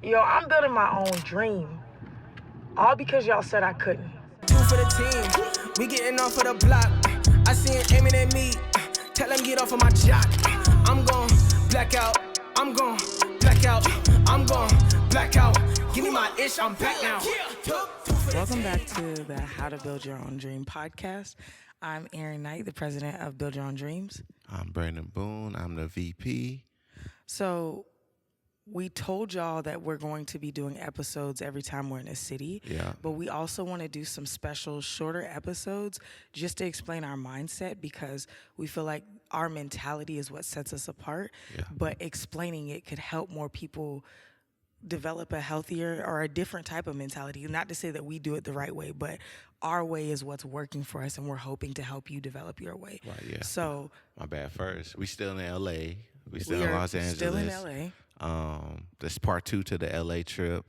Yo, I'm building my own dream. All because y'all said I couldn't. Two for the team, we getting off of the block. I see him aiming at me, tell him get off of my jock. I'm gon' black out, I'm gon' black out, I'm gon' black out. Give me my ish, I'm back now. Welcome back to the How to Build Your Own Dream podcast. I'm Erin Knight, the president of Build Your Own Dreams. I'm Brandon Boone, I'm the VP. So we told y'all that we're going to be doing episodes every time we're in a city. Yeah. But we also want to do some special, shorter episodes just to explain our mindset, because we feel like our mentality is what sets us apart. Yeah. But explaining it could help more people develop a healthier or a different type of mentality. Not to say that we do it the right way, but our way is what's working for us, and we're hoping to help you develop your way. Right, yeah. So My bad first. We still in LA. We still we in are Los Angeles. still in LA. This part 2 to the LA trip.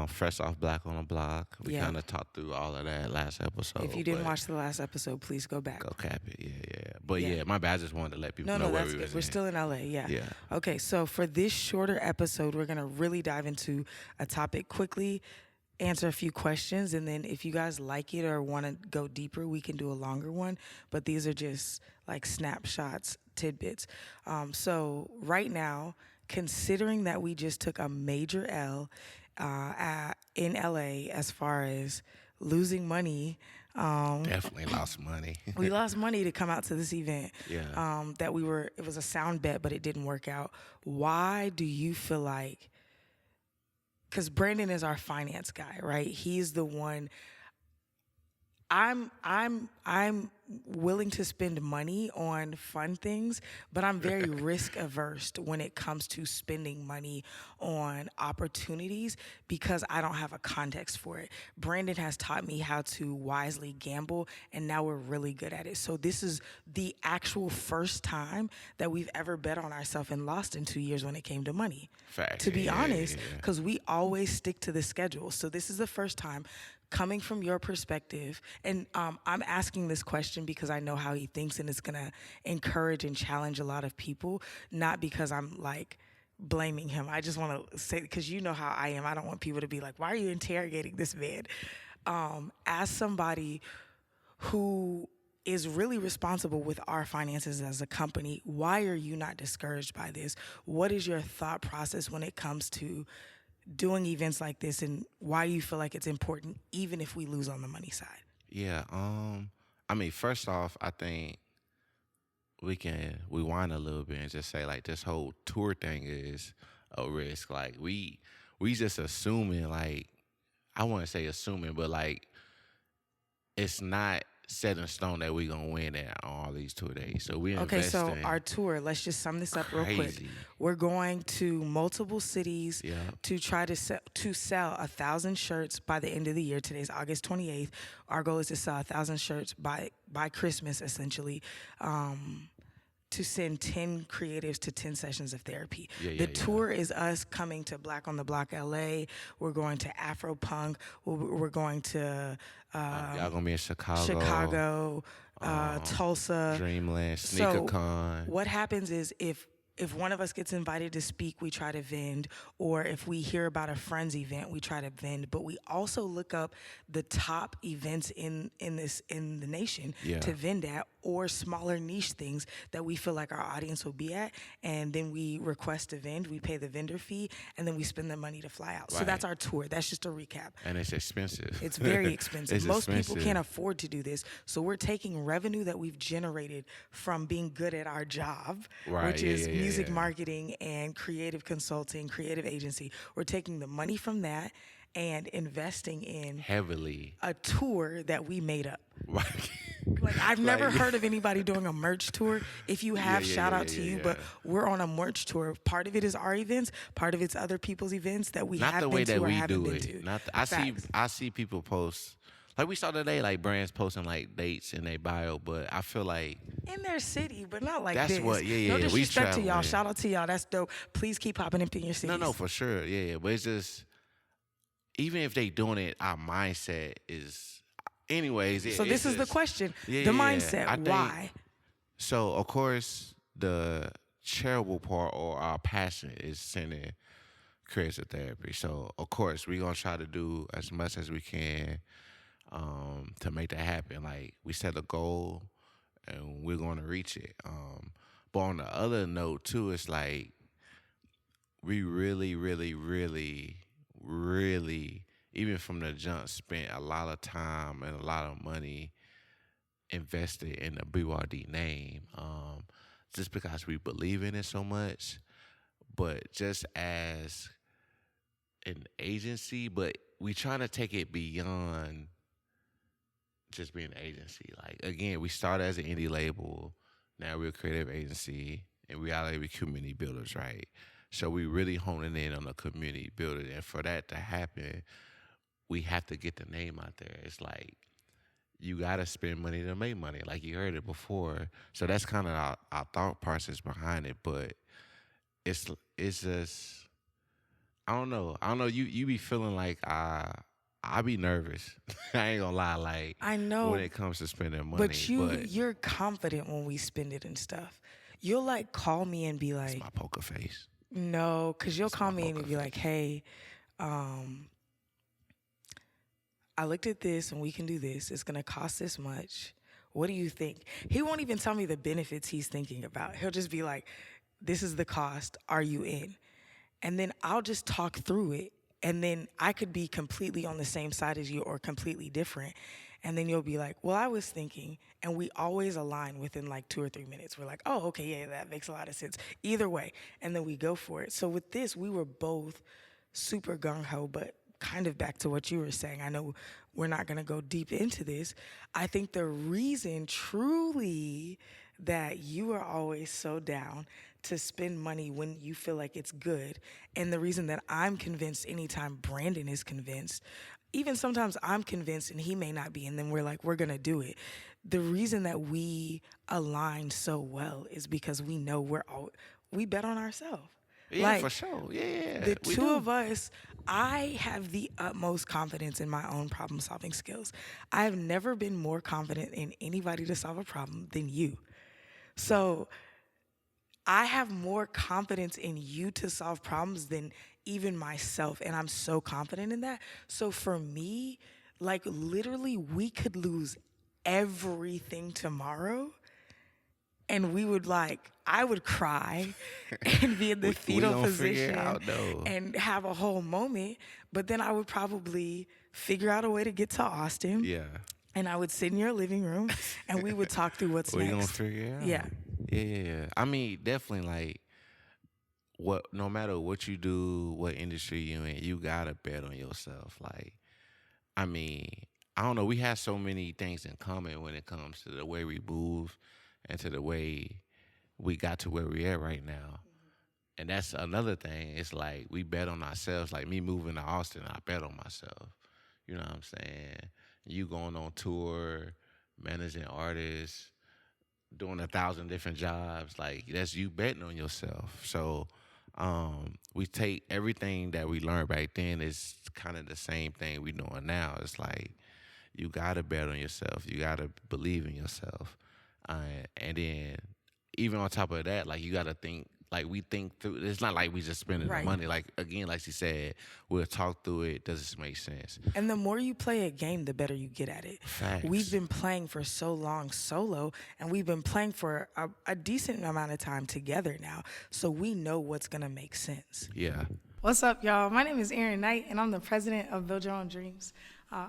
Fresh off Black on the Block. We Yeah. kind of talked through all of that last episode. If you didn't watch the last episode, please go back. Go cap it. Yeah. But Yeah. yeah, my bad. I just wanted to let people No, know where that's we good. was We're in. still in LA, yeah. Yeah. Okay, so for this shorter episode, we're going to really dive into a topic quickly, answer a few questions, and then if you guys like it or want to go deeper, we can do a longer one. But these are just like snapshots, tidbits. So right now, considering that we just took a major L in LA as far as losing money, Definitely lost money. we lost money to come out to this event. Yeah. It was a sound bet, but it didn't work out. Why do you feel like, because Brandon is our finance guy, right? He's the one. I'm willing to spend money on fun things, but I'm very risk averse when it comes to spending money on opportunities because I don't have a context for it. Brandon has taught me how to wisely gamble, and now we're really good at it. So this is the actual first time that we've ever bet on ourselves and lost in 2 years when it came to money. Facts. To be Yeah, honest, yeah. because we always stick to the schedule. So this is the first time, coming from your perspective, and I'm asking this question because I know how he thinks, and it's gonna encourage and challenge a lot of people, not because I'm like blaming him. I just want to say, because you know how I am, I don't want people to be like, why are you interrogating this man? As somebody who is really responsible with our finances as a company, why are you not discouraged by this? What is your thought process when it comes to doing events like this, and why you feel like it's important even if we lose on the money side? Yeah. I mean, first off, I think we can rewind a little bit and just say, like, this whole tour thing is a risk. Like, we just assuming, like, I wouldn't say assuming, but like, it's not set in stone that we're gonna win at all these 2 days. So we Okay, investing. so our tour, let's just sum this up real quick. Crazy. We're going to multiple cities Yeah. to try to sell 1,000 shirts by the end of the year. Today's August 28th. Our goal is to sell 1,000 shirts by Christmas, essentially. To send 10 creatives to 10 sessions of therapy. The tour is us coming to Black on the Block LA. We're going to Afro Punk. We're going to Y'all gonna be in Chicago, Tulsa. Dreamland, So SneakerCon. what happens is if one of us gets invited to speak, we try to vend, or if we hear about a friend's event, we try to vend. But we also look up the top events in the nation Yeah. to vend at, or smaller niche things that we feel like our audience will be at, and then we request to vend. We pay the vendor fee, and then we spend the money to fly out. So Right. that's our tour. That's just a recap. And it's expensive. It's very expensive. It's Most people expensive. can't afford to do this. So we're taking revenue that we've generated from being good at our job, Right, which yeah, is yeah, music yeah. marketing and creative consulting, creative agency. We're taking the money from that and investing in Heavily. a tour that we made up. Right. Like, I've never Like- heard of anybody doing a merch tour. If you have, yeah, shout yeah, out to yeah, you. yeah. But we're on a merch tour. Part of it is our events. Part of it's other people's events that we Not have the been way to that or we haven't do been it. to. Not Facts. I see people post, like we saw today, like brands posting like dates in their bio, but I feel like In their city, but not like That's this. what- yeah, No yeah, we disrespect to y'all. traveling. Shout out to y'all. That's dope. Please keep popping up in your cities. no, for sure, yeah. But it's just, even if they doing it, our mindset is, anyways. So this is the question. Yeah, The yeah, mindset. I think- Why? So of course the charitable part or our passion is sending creative therapy. So of course we're gonna try to do as much as we can to make that happen. Like we set a goal and we're gonna reach it. But on the other note too, it's like we really, really, really, really, even from the jump, spent a lot of time and a lot of money invested in the BYD name, just because we believe in it so much. But just as an agency, but we trying to take it beyond just being an agency. Like again, we started as an indie label. Now we're a creative agency. In reality, we're community builders, right? So we really honing in on the community builder, and for that to happen, we have to get the name out there. It's like you gotta spend money to make money, like you heard it before. So that's kind of our thought process behind it. But it's it's just I don't know. I don't know. You be feeling like I be nervous. I ain't gonna lie. Like I when know, it comes to spending money, but you're confident when we spend it and stuff. You'll like call me and be it's like, my poker face. no, because you'll It's call my me and poker be like, hey, um, I looked at this and we can do this. It's gonna cost this much. What do you think? He won't even tell me the benefits he's thinking about. He'll just be like, this is the cost. Are you in? And then I'll just talk through it. And then I could be completely on the same side as you or completely different. And then you'll be like, well, I was thinking. And we always align within like 2 or 3 minutes. We're like, oh, okay, yeah, that makes a lot of sense. Either way. And then we go for it. So with this, we were both super gung-ho, but kind of back to what you were saying. I know we're not going to go deep into this. I think the reason truly that you are always so down to spend money when you feel like it's good, and the reason that I'm convinced anytime Brandon is convinced, even sometimes I'm convinced and he may not be, and then we're like, we're going to do it. The reason that we align so well is because we know we bet on ourselves. Yeah, Like, for sure. Yeah, the we two do. of us, I have the utmost confidence in my own problem solving skills. I have never been more confident in anybody to solve a problem than you. So I have more confidence in you to solve problems than even myself. And I'm so confident in that. So for me, like literally, we could lose everything tomorrow. And we would I would cry and be in the We fetal gonna figure it position out, though. and have a whole moment. But then I would probably figure out a way to get to Austin. Yeah. And I would sit in your living room and we would talk through what's We next. gonna figure it out. Yeah. Yeah. I mean, definitely like no matter what you do, what industry you in, you gotta bet on yourself. Like, I mean, I don't know, we have so many things in common when it comes to the way we move and to the way we got to where we at right now. And that's another thing. It's like we bet on ourselves. Like me moving to Austin, I bet on myself. You know what I'm saying? You going on tour, managing artists, doing 1,000 different jobs. Like that's you betting on yourself. So we take everything that we learned back then is kind of the same thing we doing now. It's like you gotta bet on yourself. You gotta believe in yourself. And then even on top of that, like you gotta think. Like we think through. It's not like we just spending the Right. money. Like again, like she said, we'll talk through it. Does this make sense? And the more you play a game, the better you get at it. Facts. We've been playing for so long solo, and we've been playing for a decent amount of time together now. So we know what's going to make sense. Yeah. What's up, y'all? My name is Erin Knight, and I'm the president of Build Your Own Dreams.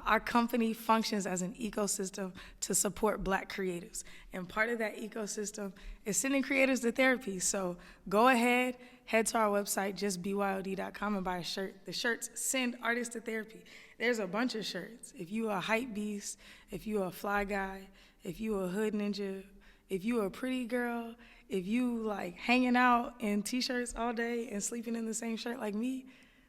Our company functions as an ecosystem to support Black creatives. And part of that ecosystem is sending creators to therapy. So go ahead, head to our website, justbyd.com, and buy a shirt. The shirts send artists to therapy. There's a bunch of shirts. If you a hype beast, if you a fly guy, if you a hood ninja, if you a pretty girl, if you like hanging out in t-shirts all day and sleeping in the same shirt like me,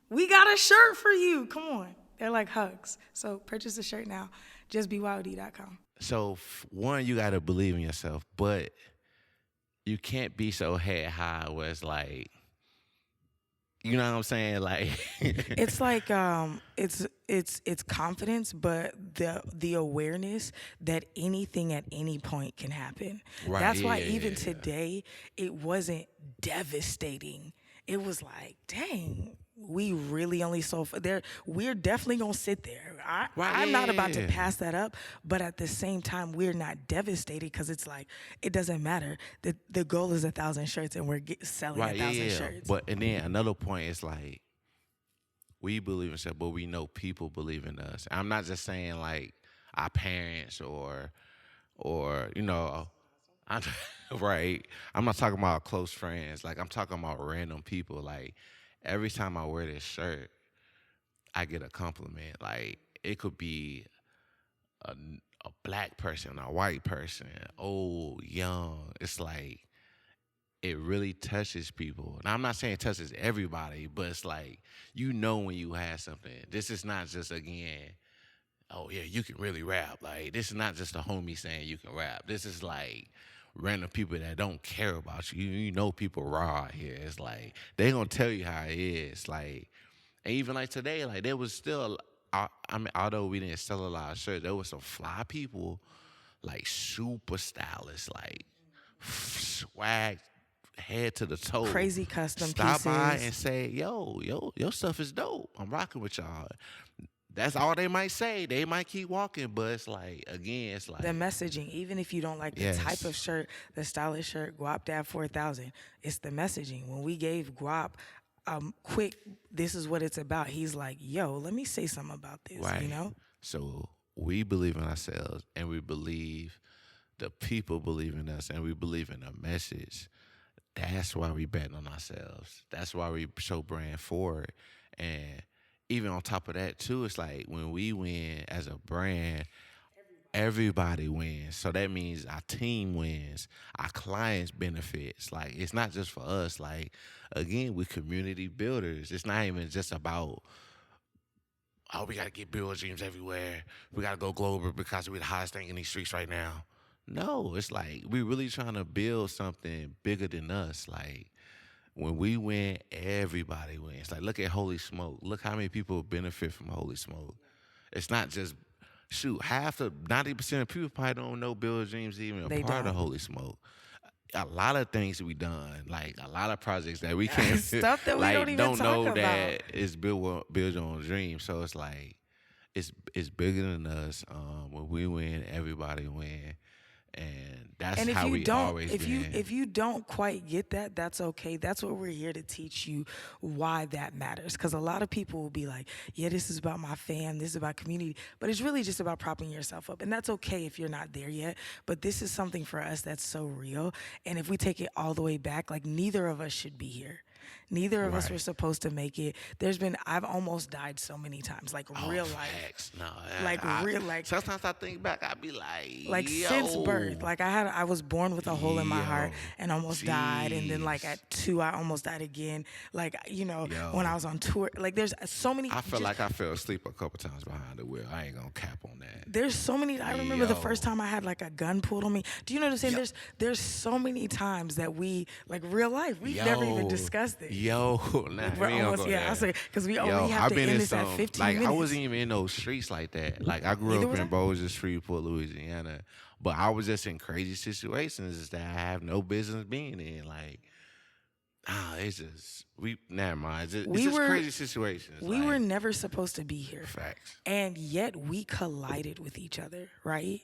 we got a shirt for you. Come on. They're like hugs. So purchase the shirt now, justbyd.com. So one, you gotta believe in yourself, but you can't be so head high where it's like, you know what I'm saying? Like It's like it's confidence, but the awareness that anything at any point can happen. Right, That's why yeah, even yeah. today it wasn't devastating. It was like, dang, we really only sold for there. We're definitely gonna sit there. Right, I'm not about to yeah. pass that up, but at the same time, we're not devastated because it's like it doesn't matter. The goal is 1,000 shirts, and we're selling Right, 1,000 yeah. shirts. But and then another point is like we believe in stuff, but we know people believe in us. I'm not just saying like our parents or I, right. I'm not talking about close friends. Like I'm talking about random people. Like every time I wear this shirt, I get a compliment. Like it could be a, a black person, a white person, old, young. It's like it really touches people. And I'm not saying it touches everybody, but it's like when you have something. This is not just again, oh yeah, you can really rap. Like this is not just a homie saying you can rap. This is like random people that don't care about you. You know people raw here. It's like they gonna tell you how it is. Like and even like today, like there was still I mean, although we didn't sell a lot of shirts, there was some fly people, like super stylists, like swag head to the toe. Crazy custom Stop by pieces. and say, yo, your stuff is dope. I'm rocking with y'all. That's all they might say. They might keep walking, but it's like again, it's like The messaging, even if you don't like the type yes, of shirt, the stylish shirt, Guap Dad 4000, it's the messaging. When we gave Guap quick, this is what it's about. He's like, yo, let me say something about this, right. So we believe in ourselves, and we believe the people believe in us, and we believe in the message. That's why we betting on ourselves. That's why we show brand forward. And even on top of that too, it's like when we win as a brand, everybody wins. So that means our team wins, our clients benefits. Like it's not just for us. Like again, we're community builders. It's not even just about we gotta get Bill Dreams everywhere. We gotta go global because we're the hottest thing in these streets right now. No, it's like we really trying to build something bigger than us. Like when we win, everybody wins. Like look at Holy Smoke. Look how many people benefit from Holy Smoke. It's not just half the 90% of people probably don't know Bill Dreams even a They part of don't. Holy Smoke. A lot of things we done, like a lot of projects that we can't Stuff that we like don't even don't talk know about. that it's build your own dream. So it's like it's bigger than us. When we win, everybody win, and that's And if how you we don't, always if been. you don't quite get that, that's okay. That's what we're here to teach you why that matters. Because a lot of people will be like, "Yeah, this is about my fam, this is about community," but it's really just about propping yourself up, and that's okay if you're not there yet. But this is something for us that's so real, and if we take it all the way back, like neither of us should be here. Neither of us Right. were supposed to make it. I've almost died so many times, like Oh, real life. facts. No, Like real, like sometimes I think back, I be like, since birth. yo, Like I was born with a hole in my heart yo, and almost died, and then like jeez, at 2 I almost died again. Like when I yo. was on tour, like there's so many. I feel like I fell asleep a couple times behind the wheel. I ain't gonna cap on that. There's so many. I remember the first Yo. time I had like a gun pulled on me. Do you know what I'm saying? Yo. There's so many times that we like real life. We've never even discussed it. Yo, nah, We're we ain't gonna almost go I there. say because we Yo, only have I've to been end in this at some 15 like minutes. I wasn't even in those streets like that. Like I grew Neither up was in I. Bossier, Shreveport, Louisiana, but I was just in crazy situations that I have no business being in. Like, it's just never mind. It's We just were crazy situations. we like, were never supposed to be here. facts. And yet we collided with each other, right?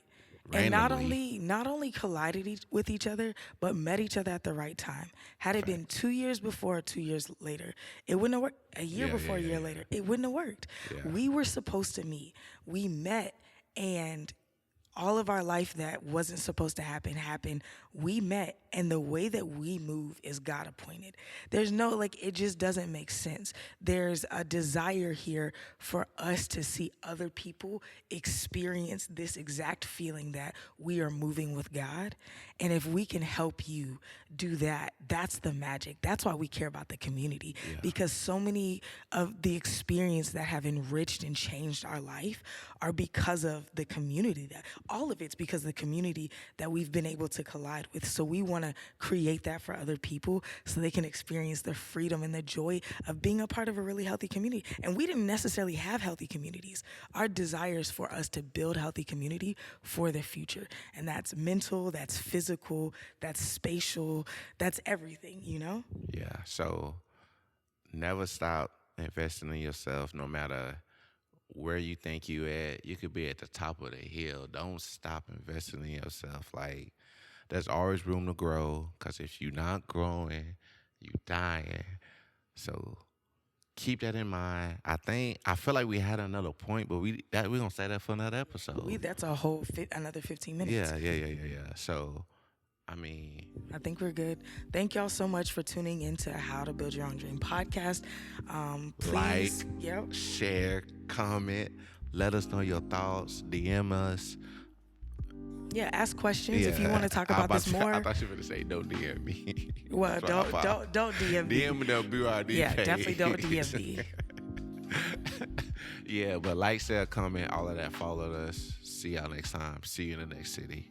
And Randomly. not only collided with each other, but met each other at the right time. Had it been 2 years before or 2 years later, it wouldn't have worked. A year Yeah, before, yeah, a year yeah. later, it wouldn't have worked. Yeah. We were supposed to meet. We met, and all of our life that wasn't supposed to happen happened. We met, and the way that we move is God appointed. There's no, like, it just doesn't make sense. There's a desire here for us to see other people experience this exact feeling that we are moving with God. And if we can help you do that, that's the magic. That's why we care about the community, because so many of the experience that have enriched and changed our life are because of the community. That all of it's because of the community that we've been able to collide with. So we want to create that for other people so they can experience the freedom and the joy of being a part of a really healthy community. And we didn't necessarily have healthy communities. Our desire is for us to build healthy community for the future. And that's mental, that's physical, that's spatial, that's everything, you know? Yeah. So never stop investing in yourself. No matter where you think you at, you could be at the top of the hill. Don't stop investing in yourself. Like, there's always room to grow. Cause if you're not growing, you dying. So keep that in mind. I feel like we had another point, but we gonna say that for another episode. That's a whole another 15 minutes. Yeah. So, I mean, I think we're good. Thank y'all so much for tuning into How to Build Your Own Dream podcast. Please, share, comment, let us know your thoughts, DM us. Yeah, ask questions if you want to talk about this more. I thought you were going to say don't DM me. Well, don't DM me. DM me the BRD Yeah, page. definitely don't DM me. Yeah, but like, share, comment, all of that. Follow us. See y'all next time. See you in the next city.